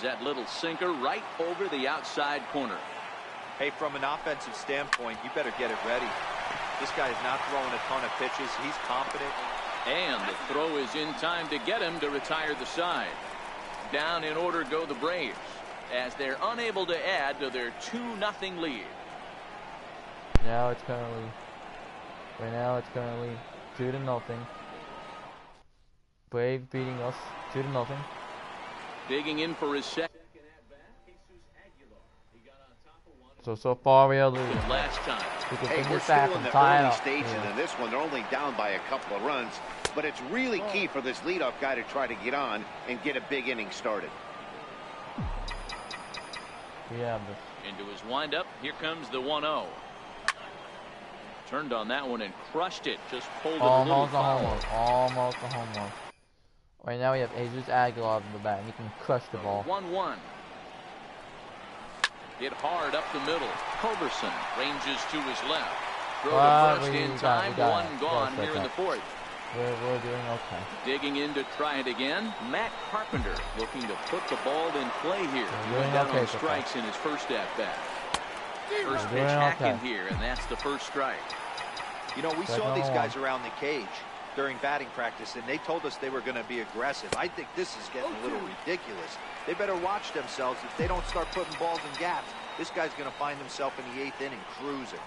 fires that little sinker right over the outside corner. Hey, from an offensive standpoint, you better get it ready. This guy is not throwing a ton of pitches. He's confident. And the throw is in time to get him to retire the side. Down in order go the Braves, as they're unable to add to their 2-0 lead. Now it's currently 2-0. Braves beating us 2-0. Digging in for his second. So far we are losing. Last time. Hey, we're still in the early stages of this one. They're only down by a couple of runs, but it's really key for this leadoff guy to try to get on and get a big inning started. We have this. Into his windup. Here comes the 1-0. Turned on that one and crushed it. Just pulled it a little foul. Almost a home run. Right now we have Jesus Aguilar in the bat, and he can crush the ball. 1-1. Hit hard up the middle. Culberson ranges to his left. Throw to first in time. One gone here in the fourth. We're doing okay. Digging in to try it again. Matt Carpenter looking to put the ball in play here. He went down on strikes in his first at-bat. First pitch hacking here, and that's the first strike. You know, we saw these guys around the cage during batting practice, and they told us they were going to be aggressive. I think this is getting a little ridiculous. They better watch themselves. If they don't start putting balls in gaps, this guy's going to find himself in the 8th inning cruising.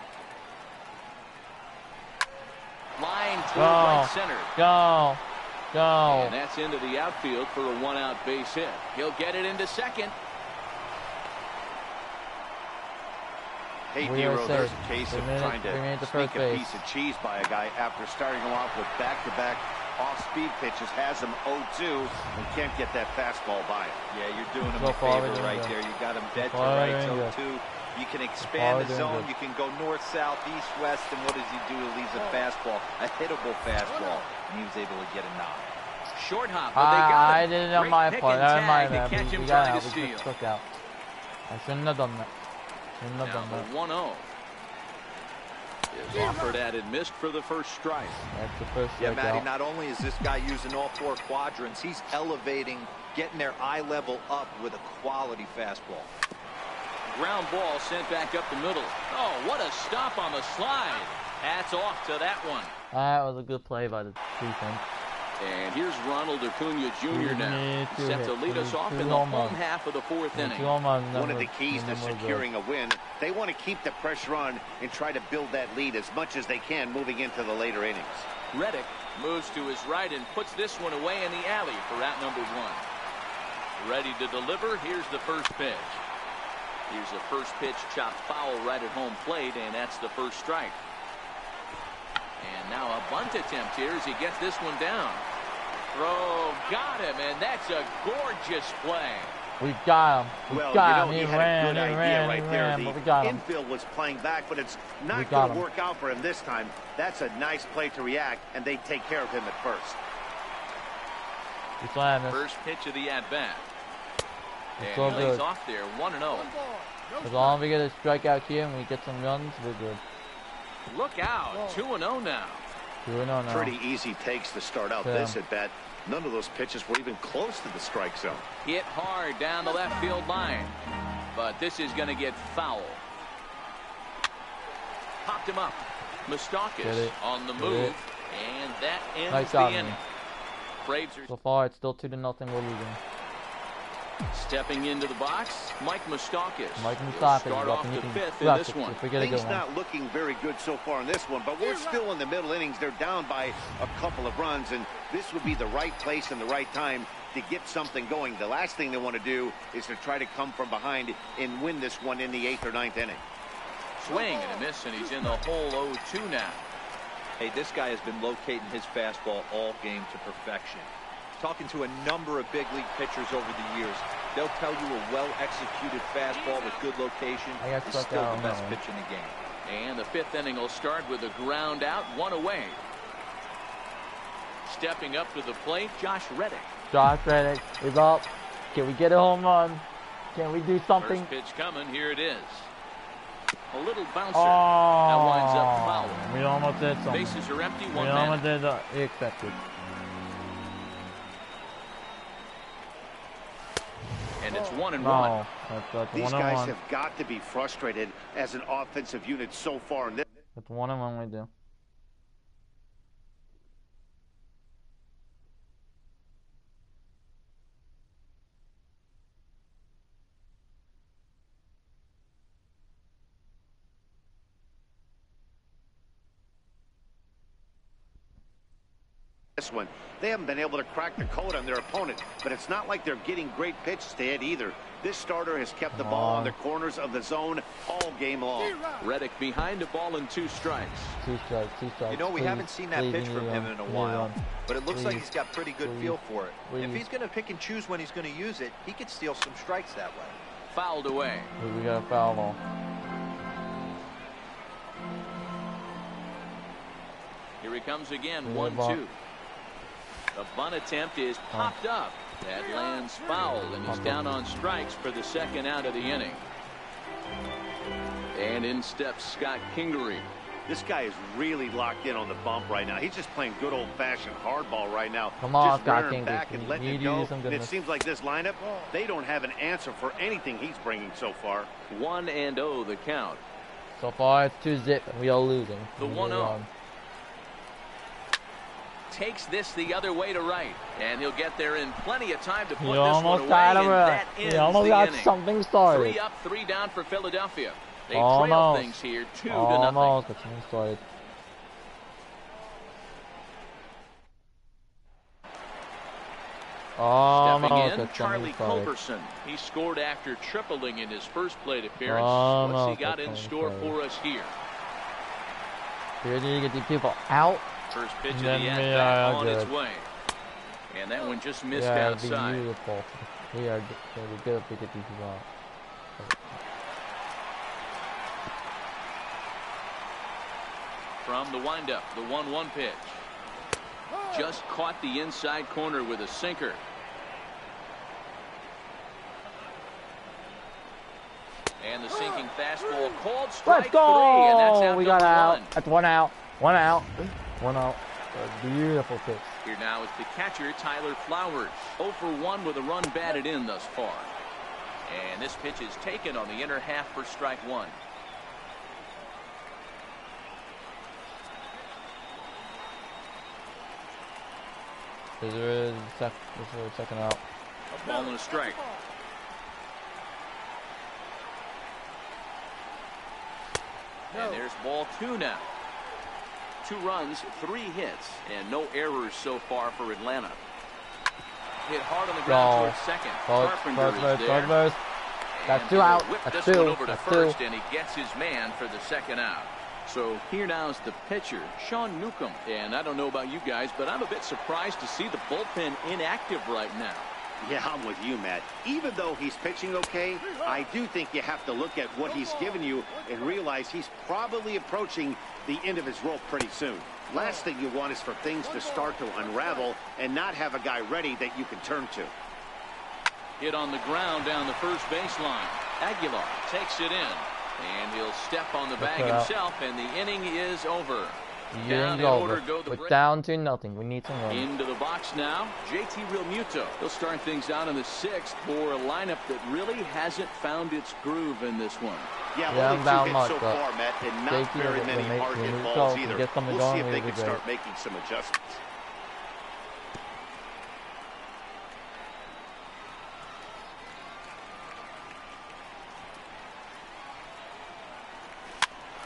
Line toward right center. Go. And that's into the outfield for a 1-out base hit. He'll get it into second. Hey, Nero, there's a case of trying to sneak a piece of cheese by a guy after starting him off with back-to-back off-speed pitches, has him 0-2, and can't get that fastball by him. Yeah, you're doing him a favor right there. You got him dead to rights, 0-2. You can expand the zone. You can go north, south, east, west, and what does he do? He leaves a fastball, a hittable fastball, and he was able to get a knock. Short hop, but they got him. I did it on my part. That was my bad. We got him. We just took out. I shouldn't have done that. Now the 1-0 is offered at and missed for the first strike. That's the first strike. Yeah, Matty, not only is this guy using all 4 quadrants, he's elevating, getting their eye level up with a quality fastball. Ground ball sent back up the middle. Oh, what a stop on the slide. Hats off to that one. That was a good play by the defense. And here's Ronald Acuna Jr. now. Set to lead us off in the home half of the 4th inning. One of the keys to securing a win, they want to keep the pressure on and try to build that lead as much as they can moving into the later innings. Reddick moves to his right and puts this one away in the alley for out number 1. Ready to deliver. Here's the first pitch. Here's a first pitch chopped foul right at home plate, and that's the first strike. And now a bunt attempt here as he gets this one down. Throw, got him, and that's a gorgeous play. We got him. We got him. He had a good idea right there. The infield was playing back, but it's not going to work out for him this time. That's a nice play to react, and they take care of him at first. First pitch of the at-bat. It's and all good. He's off there, 1-0. As long as we get a strikeout here and we get some runs, we're good. Look out, 2-0 now. 2-0 now. Pretty easy takes to start out this at bat. None of those pitches were even close to the strike zone. Hit hard down the left field line. But this is going to get foul. Popped him up. Moustakas on the move. And that ends the inning. Braves are... So far, it's still 2-0. We're losing. Stepping into the box, Mike Moustakas. Start off the 5th in this one. Things not looking very good so far in this one, but we're still in the middle innings. They're down by a couple of runs, and this would be the right place and the right time to get something going. The last thing they want to do is to try to come from behind and win this one in the 8th or 9th inning. Swing and a miss, and he's in the hole 0-2 now. Hey, this guy has been locating his fastball all game to perfection. Talking to a number of big league pitchers over the years, they'll tell you a well-executed fastball with good location is still the best pitch in the game. And the 5th inning will start with a ground out, 1 away. Stepping up to the plate, Josh Reddick. Josh Reddick is up. Can we get a home run? Can we do something? First pitch coming, here it is. A little bouncer. That winds up foul. We almost did something. Bases are empty, 1 man. We almost did the expected. And it's 1-1. No, that's These 1-1. guys have got to be frustrated as an offensive unit so far in this. That's 1-1 we do. This one, they haven't been able to crack the code on their opponent, but it's not like they're getting great pitches to hit either. This starter has kept the ball on the corners of the zone all game long. Reddick behind the ball and 2 strikes. 2 strikes, 2 strikes. You know, we haven't seen that pitch from him in a while, but it looks like he's got pretty good feel for it. If he's going to pick and choose when he's going to use it, he could steal some strikes that way. Fouled away. We got a foul ball. Here he comes again, 1-2. The bunt attempt is popped up. That lands foul, and he's down on strikes for the 2nd out of the inning. And in steps Scott Kingery. This guy is really locked in on the bump right now. He's just playing good old-fashioned hardball right now. Come on, just Scott rearing Kingery. back and letting it go. And it seems like this lineup, they don't have an answer for anything he's bringing so far. 1-0 the count. So far it's 2-0 and we are losing. The 1-0. Takes this the other way to right, and he'll get there in plenty of time to put this one away, and that ends he almost the got inning. something started. 3 up, 3 down for Philadelphia. They trail things here 2-0. Almost got something started. Stepping in, Charlie Culberson. He scored after tripling in his first plate appearance. What's he got in store for us here? We need to get these people out. First pitch of the at-bat on its way. And that one just missed outside. Beautiful. We are going to be good if we get these people out. From the windup, the 1-1 pitch. Just caught the inside corner with a sinker. And the sinking fastball called strike 3, and that's out. We got out. That's 1 out. 1 out. 1 out. A beautiful pitch. Here now is the catcher, Tyler Flowers. 0 for 1 with a run batted in thus far. And this pitch is taken on the inner half for strike 1. This is a second out. A ball and a strike. And there's ball 2 now. 2 runs, 3 hits, and no errors so far for Atlanta. Hit hard on the ground towards second. Carpenter is there. That's 2 out. That's 2. This one over to first, and he gets his man for the 2nd out. So here now is the pitcher, Sean Newcomb. And I don't know about you guys, but I'm a bit surprised to see the bullpen inactive right now. Yeah, I'm with you, Matt. Even though he's pitching okay, I do think you have to look at what he's given you and realize he's probably approaching the end of his rope pretty soon. Last thing you want is for things to start to unravel and not have a guy ready that you can turn to. Hit on the ground down the first baseline. Aguilar takes it in, and he'll step on the bag himself, and the inning is over. Down in order, we're down to nothing. We need some runs. Into the box now, JT Realmuto. He'll start things out in the 6th for a lineup that really hasn't found its groove in this one. Yeah, only 2 hits so far, Matt, and not very many hard hit balls either. We'll see if they can start making some adjustments.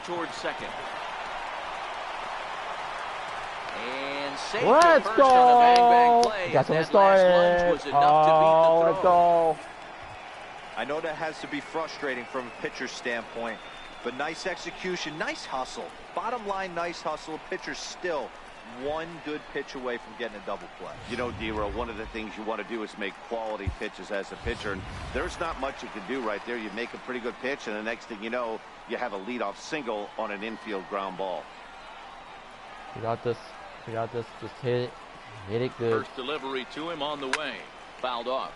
Towards second. And saved let's first go! On a bang play. Got That started. last lunge was enough to beat the Let's throw. go. I know that has to be frustrating from a pitcher's standpoint, but nice execution, nice hustle. Bottom line, nice hustle. Pitcher's still 1 good pitch away from getting a double play. You know, D-Roll, one of the things you want to do is make quality pitches as a pitcher, and there's not much you can do right there. You make a pretty good pitch, and the next thing you know, you have a leadoff single on an infield ground ball. We got this. We got this. Just hit it. Hit it good. First delivery to him on the way. Fouled off.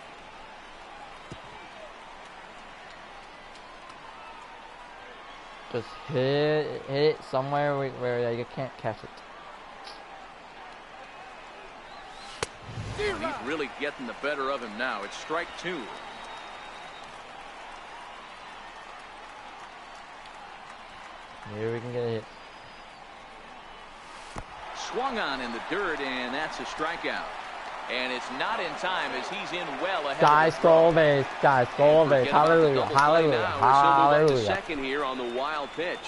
Just hit it somewhere where you can't catch it. He's really getting the better of him now. It's strike 2. Here we can get a hit. Swung on in the dirt, and that's a strikeout. And it's not in time as he's in well ahead. Guys, stole base. Guys, stole base. Hallelujah. Hallelujah. Hallelujah. Second here on the wild pitch.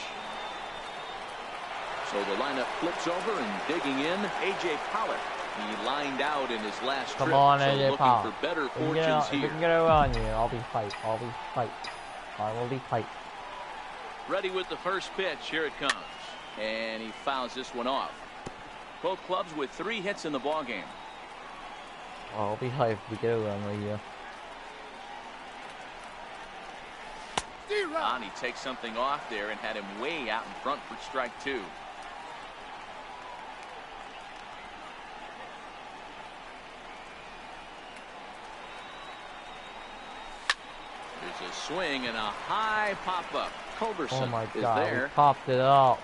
So the lineup flips over and digging in, A.J. Pollock. He lined out in his last trip. Come on, so A.J. Pollock. looking for better fortunes here. If we can get a run here, I'll be fight. I'll be fight. I will be fight. Ready with the first pitch. Here it comes. And he fouls this one off. Both clubs with 3 hits in the ballgame. I'll be hyped if we get a run right here. And he takes something off there and had him way out in front for strike 2. There's a swing and a high pop-up. Culberson Oh my is God, there. we popped it up.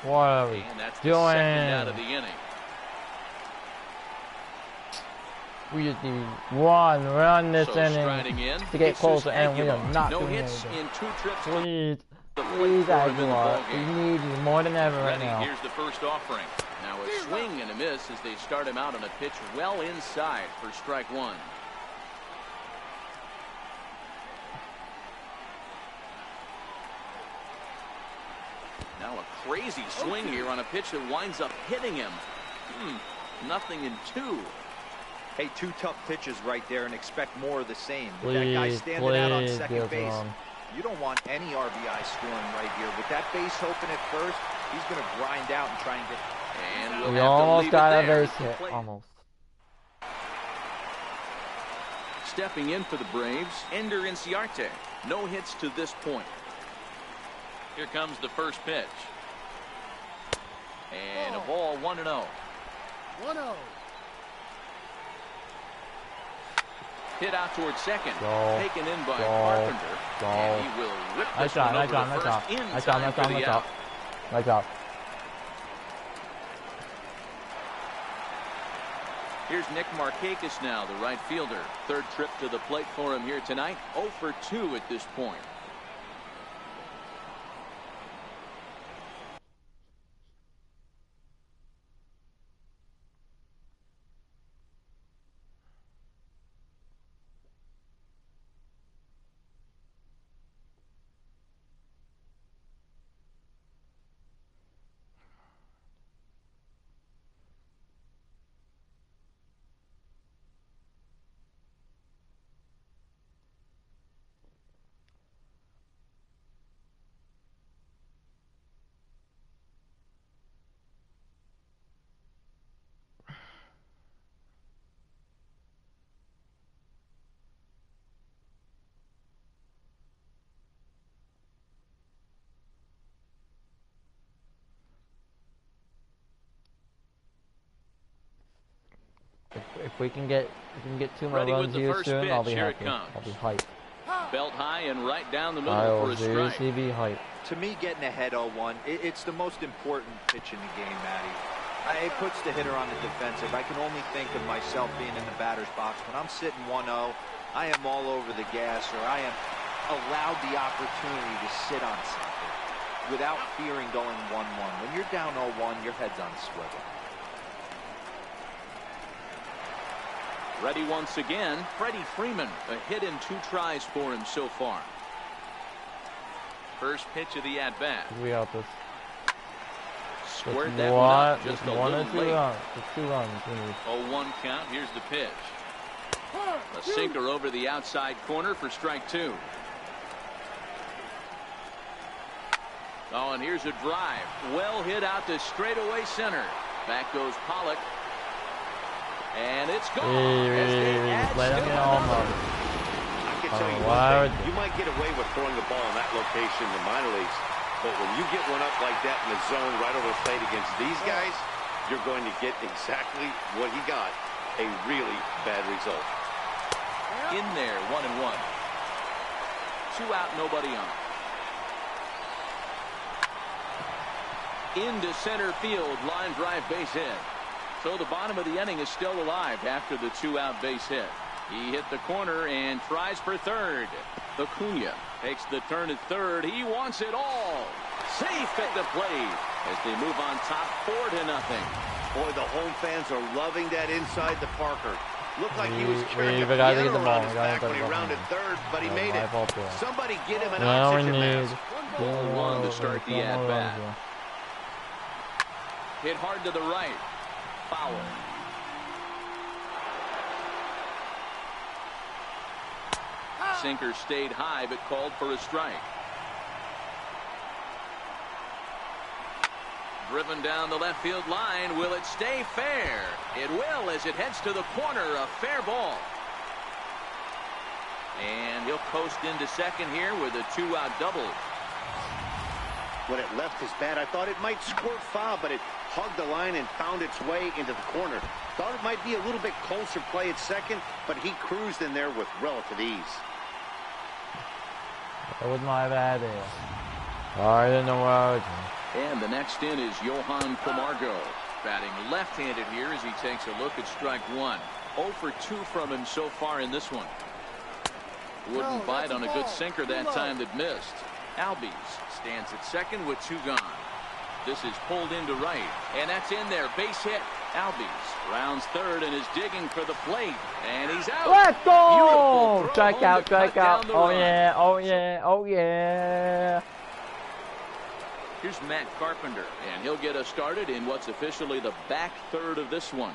What are we And that's doing? the second out of the inning. We just need run this So inning in, to get closer, and we Aguilar. are not no doing hits anything. in 2 trips. Please, The please, plate for him in the Aguilar. We ballgame. need you more than ever right Ready, now. here's the first offering. Now a swing and a miss as they start him out on a pitch well inside for strike 1. Now a crazy swing here on a pitch that winds up hitting him. Nothing in 2. Hey, 2 tough pitches right there, and expect more of the same. With Please, that guy standing out on please, second base, Gilson. you don't want any RBI scoring right here. With that base open at first, he's going to grind out and try and get. And we'll We have to almost leave got it a there base at the hit. plate. Almost. Stepping in for the Braves, Ender Inciarte. No hits to this point. Here comes the first pitch. And a ball 1-0. 1-0. Hit out towards second. Go. Taken in by Go. Carpenter. Go. And he will whip Nice this one job, nice over job, to nice first job. in Nice job, time nice for job, the nice out. job. Nice job. Here's Nick Markakis now, the right fielder. Third trip to the plate for him here tonight. 0 for 2 at this point. If we can get 2 more Ready with runs the here first soon, I'll pitch. be Here it happy. comes. I'll be hyped. Belt high and right down the middle I for will a strike. seriously be hyped. To me, getting ahead 0-1, it's the most important pitch in the game, Matty. It puts the hitter on the defensive. I can only think of myself being in the batter's box. When I'm sitting 1-0, I am all over the gas, or I am allowed the opportunity to sit on something without fearing going 1-1. When you're down 0-1, your head's on a swivel. Ready once again, Freddie Freeman. A hit in 2 tries for him so far. First pitch of the at-bat. We out this. Squared that one up just a one or little 2 late. runs. Just 2 runs we need. 0-1 count. Here's the pitch. A sinker over the outside corner for strike 2. Oh, and here's a drive. Well hit out to straightaway center. Back goes Pollock. And it's gone. As they add Let him still get home. another. I can tell you why one thing. You might get away with throwing the ball in that location in the minor leagues, but when you get one up like that in the zone right over the plate against these guys, you're going to get exactly what he got, a really bad result. In there, 1-1. 2 out, nobody on. Into center field, line drive base hit. So the bottom of the inning is still alive after the 2-out base hit. He hit the corner and tries for third. Acuna takes the turn at third. He wants it all. Safe at the plate as they move on top 4-0. Boy, the home fans are loving that inside the Parker. Looked like he was carrying a gotta get piano the ball. around his back when he rounded third, but he made it. Somebody get him an Now we oxygen need mask. Ball one to start the at-bat. Hit hard to the right. Foul. Sinker stayed high but called for a strike. Driven down the left field line. Will it stay fair? It will as it heads to the corner. A fair ball. And he'll coast into second here with a 2-out double. When it left his bat, I thought it might squirt foul, but it hugged the line and found its way into the corner. Thought it might be a little bit closer play at second, but he cruised in there with relative ease. That was my bad there. Hard in the road. And the next in is Johan Camargo, batting left-handed here as he takes a look at strike one. 0 for 2 from him so far in this one. Wouldn't bite on a good sinker that time that missed. Albies stands at second with 2 gone. This is pulled into right, and that's in there. Base hit. Albies rounds third and is digging for the plate, and he's out. Let's go! Beautiful throw Strike home out, to cut strike out. down the Oh run. yeah, oh yeah, oh yeah. Here's Matt Carpenter, and he'll get us started in what's officially the back third of this one.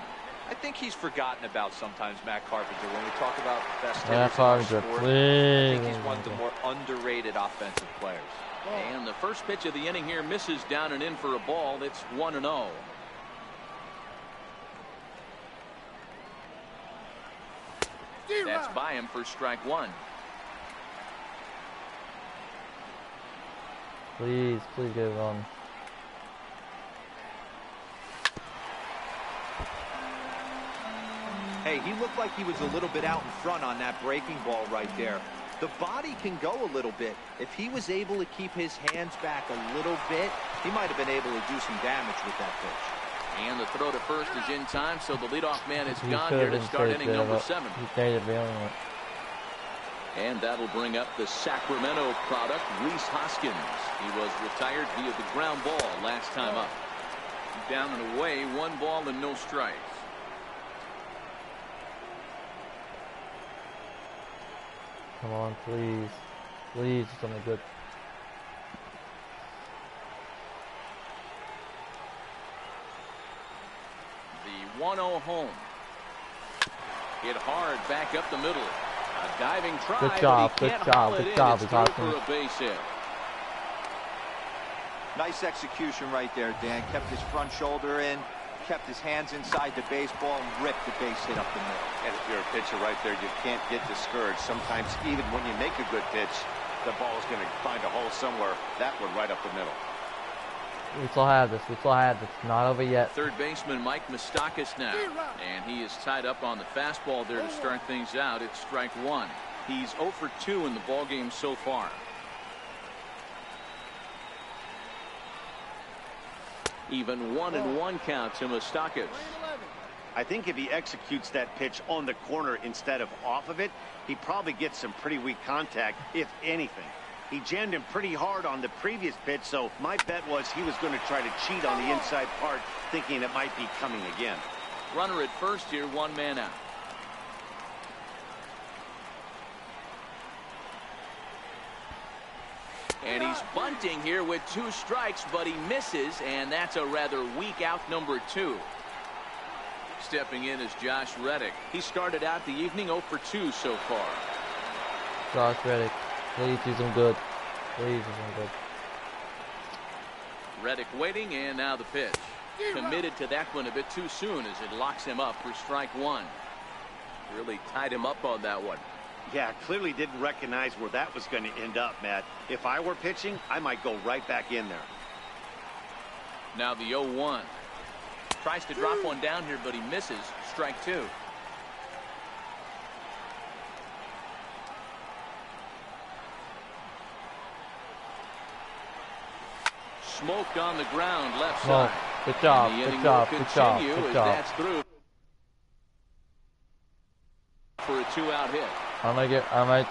I think he's forgotten about sometimes, Matt Carpenter. When we talk about best Matt hitters in our Carpenter, sport, I please. think he's one of the more underrated offensive players. And the first pitch of the inning here misses down and in for a ball. It's 1-0. That's by him for strike one. Please, please get it on. Hey, he looked like he was a little bit out in front on that breaking ball right there. The body can go a little bit. If he was able to keep his hands back a little bit, he might have been able to do some damage with that pitch. And the throw to first is in time, so the leadoff man is He gone could here have to been start safe inning there, number but 7. he stayed at it. And that'll bring up the Sacramento product, Rhys Hoskins. He was retired via the ground ball last time up. Down and away, 1 ball and no strikes. Come on, please. Please, do something good. The 1-0 home. Hit hard back up the middle. A diving try. Good job, but he good can't job, haul it good in. job, It's Rhys through for a base hit. Nice execution right there, Dan. Kept his front shoulder in, kept his hands inside the baseball, and ripped the base hit up the middle. And if you're a pitcher right there, you can't get discouraged. Sometimes even when you make a good pitch, the ball is going to find a hole somewhere. That one right up the middle. We still have this. We still have this. Not over yet. Third baseman Mike Moustakas now. And he is tied up on the fastball there to start things out. It's strike one. He's 0 for 2 in the ballgame so far. Even 1-1 count to Moustakas. I think if he executes that pitch on the corner instead of off of it, he probably gets some pretty weak contact, if anything. He jammed him pretty hard on the previous pitch, so my bet was he was going to try to cheat on the inside part, thinking it might be coming again. Runner at first here, 1 man out. And he's bunting here with 2 strikes, but he misses, and that's a rather weak out number 2. Stepping in is Josh Reddick. He started out the evening 0 for 2 so far. Josh Reddick, please do some good. Please do some good. Reddick waiting, and now the pitch. Committed to that one a bit too soon as it locks him up for strike one. Really tied him up on that one. Yeah, clearly didn't recognize where that was going to end up, Matt. If I were pitching, I might go right back in there. Now the 0-1. Tries to drop one down here, but he misses. Strike 2. Smoked on the ground, left side. Good job, And the good inning job, will good job, continue good as job. that's through for a 2-out hit. I might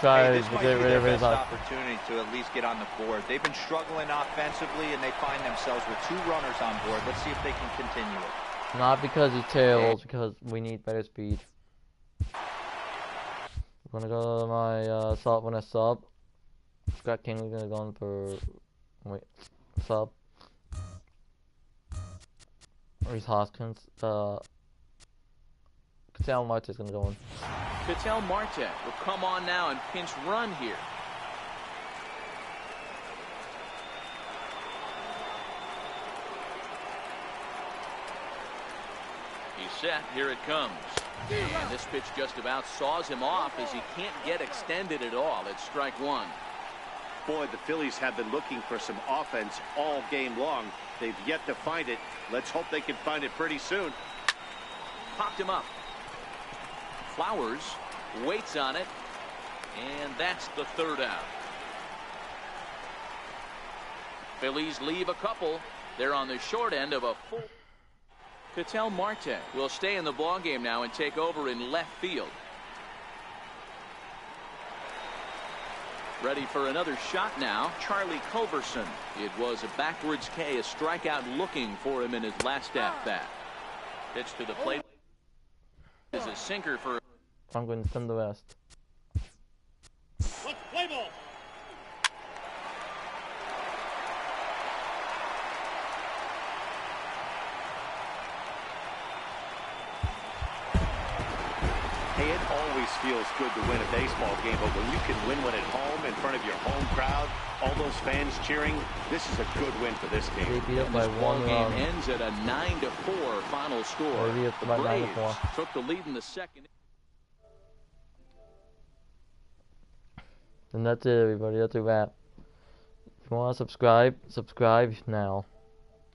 try Hey, to this might get be rid their of his best opportunity to at least get on the board. They've been struggling offensively, and they find themselves with 2 runners on board. Let's see if they can continue it. Not because he tails, because we need better speed. I'm gonna go to my sub when I sub. Scott King's gonna go in for sub. Reese Hoskins. Cattell Marte is gonna go in. Cattell Marte will come on now and pinch run here. He's set. Here it comes. And this pitch just about saws him off as he can't get extended at all. It's strike 1. Boy, the Phillies have been looking for some offense all game long. They've yet to find it. Let's hope they can find it pretty soon. Popped him up. Flowers waits on it. And that's the 3rd out. Phillies leave a couple. They're on the short end of a full. Cattell Marte will stay in the ballgame now and take over in left field. Ready for another shot now, Charlie Culberson. It was a backwards K, a strikeout looking for him in his last at-bat. Pitch to the plate is a sinker for. I'm going to send the rest. Let's play ball. Hey, it always feels good to win a baseball game, but when you can win one at home in front of your home crowd, all those fans cheering, this is a good win for this game. They beat up And by this 1 ball game run. ends at a 9-4 final score. They beat up The by Braves 9-4. took the lead in the 2nd. And that's it, everybody. That's a wrap. If you want to subscribe now.